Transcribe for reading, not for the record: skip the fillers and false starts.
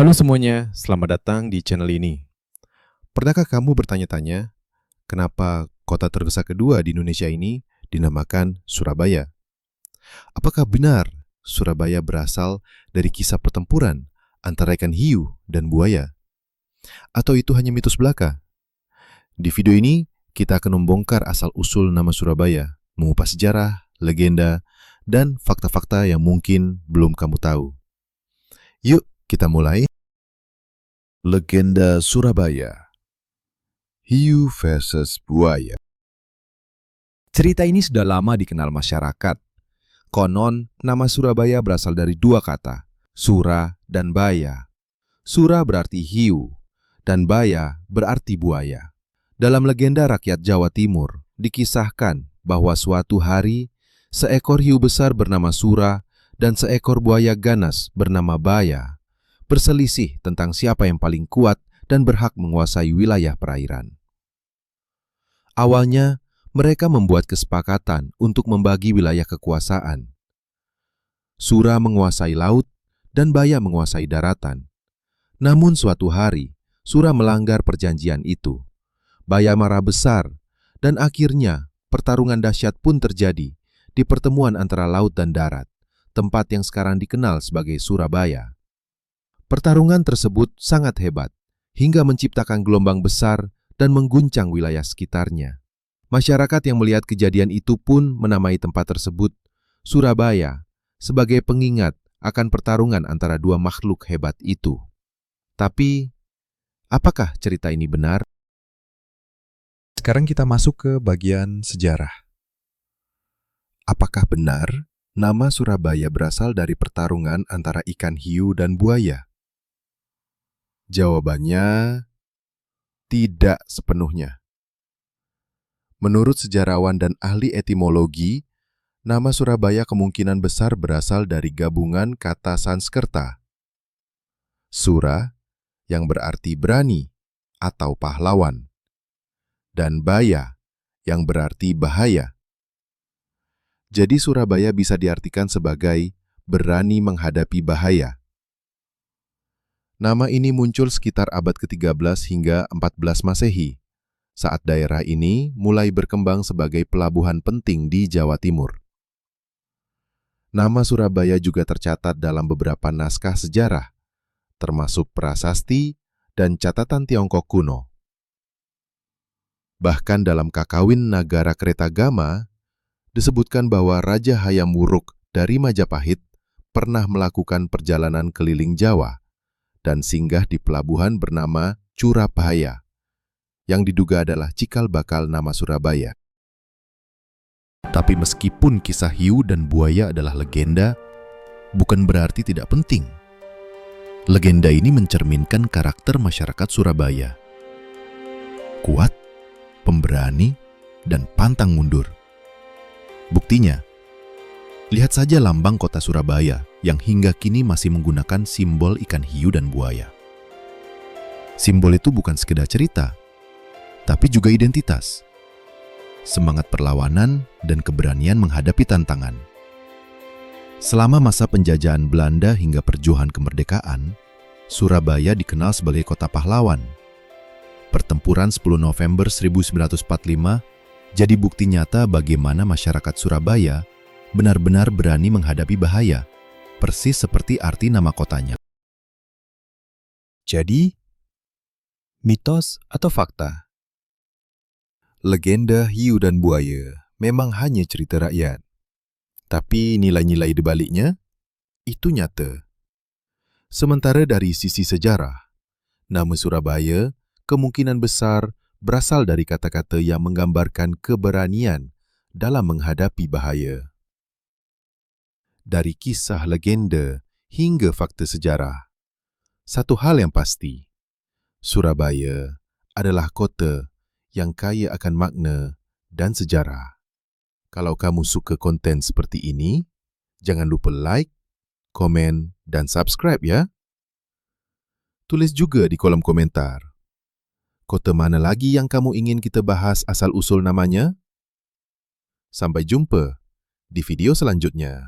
Halo semuanya, selamat datang di channel ini. Pernahkah kamu bertanya-tanya, kenapa kota terbesar kedua di Indonesia ini dinamakan Surabaya? Apakah benar Surabaya berasal dari kisah pertempuran antara ikan hiu dan buaya? Atau itu hanya mitos belaka? Di video ini, kita akan membongkar asal-usul nama Surabaya, mengupas sejarah, legenda, dan fakta-fakta yang mungkin belum kamu tahu. Yuk, kita mulai. Legenda Surabaya, hiu versus buaya. Cerita ini sudah lama dikenal masyarakat. Konon, nama Surabaya berasal dari dua kata, sura dan baya. Sura berarti hiu, dan baya berarti buaya. Dalam legenda rakyat Jawa Timur, dikisahkan bahwa suatu hari, seekor hiu besar bernama Sura dan seekor buaya ganas bernama Baya berselisih tentang siapa yang paling kuat dan berhak menguasai wilayah perairan. Awalnya, mereka membuat kesepakatan untuk membagi wilayah kekuasaan. Sura menguasai laut dan Baya menguasai daratan. Namun suatu hari, Sura melanggar perjanjian itu. Baya marah besar, dan akhirnya pertarungan dahsyat pun terjadi di pertemuan antara laut dan darat, tempat yang sekarang dikenal sebagai Surabaya. Pertarungan tersebut sangat hebat, hingga menciptakan gelombang besar dan mengguncang wilayah sekitarnya. Masyarakat yang melihat kejadian itu pun menamai tempat tersebut Surabaya sebagai pengingat akan pertarungan antara dua makhluk hebat itu. Tapi, apakah cerita ini benar? Sekarang kita masuk ke bagian sejarah. Apakah benar nama Surabaya berasal dari pertarungan antara ikan hiu dan buaya? Jawabannya, tidak sepenuhnya. Menurut sejarawan dan ahli etimologi, nama Surabaya kemungkinan besar berasal dari gabungan kata Sanskerta. Sura, yang berarti berani atau pahlawan, dan Baya, yang berarti bahaya. Jadi Surabaya bisa diartikan sebagai berani menghadapi bahaya. Nama ini muncul sekitar abad ke-13 hingga 14 Masehi, saat daerah ini mulai berkembang sebagai pelabuhan penting di Jawa Timur. Nama Surabaya juga tercatat dalam beberapa naskah sejarah, termasuk prasasti dan catatan Tiongkok kuno. Bahkan dalam Kakawin Nagara Kretagama, disebutkan bahwa Raja Hayam Wuruk dari Majapahit pernah melakukan perjalanan keliling Jawa dan singgah di pelabuhan bernama Curabaya, yang diduga adalah cikal bakal nama Surabaya. Tapi meskipun kisah hiu dan buaya adalah legenda, bukan berarti tidak penting. Legenda ini mencerminkan karakter masyarakat Surabaya. Kuat, pemberani, dan pantang mundur. Buktinya, lihat saja lambang kota Surabaya yang hingga kini masih menggunakan simbol ikan hiu dan buaya. Simbol itu bukan sekedar cerita, tapi juga identitas. Semangat perlawanan dan keberanian menghadapi tantangan. Selama masa penjajahan Belanda hingga perjuangan kemerdekaan, Surabaya dikenal sebagai kota pahlawan. Pertempuran 10 November 1945 jadi bukti nyata bagaimana masyarakat Surabaya benar-benar berani menghadapi bahaya, persis seperti arti nama kotanya. Jadi, mitos atau fakta? Legenda hiu dan buaya memang hanya cerita rakyat. Tapi nilai-nilai di baliknya, itu nyata. Sementara dari sisi sejarah, nama Surabaya kemungkinan besar berasal dari kata-kata yang menggambarkan keberanian dalam menghadapi bahaya. Dari kisah legenda hingga fakta sejarah, satu hal yang pasti, Surabaya adalah kota yang kaya akan makna dan sejarah. Kalau kamu suka konten seperti ini, jangan lupa like, komen, dan subscribe ya. Tulis juga di kolom komentar, kota mana lagi yang kamu ingin kita bahas asal-usul namanya? Sampai jumpa di video selanjutnya.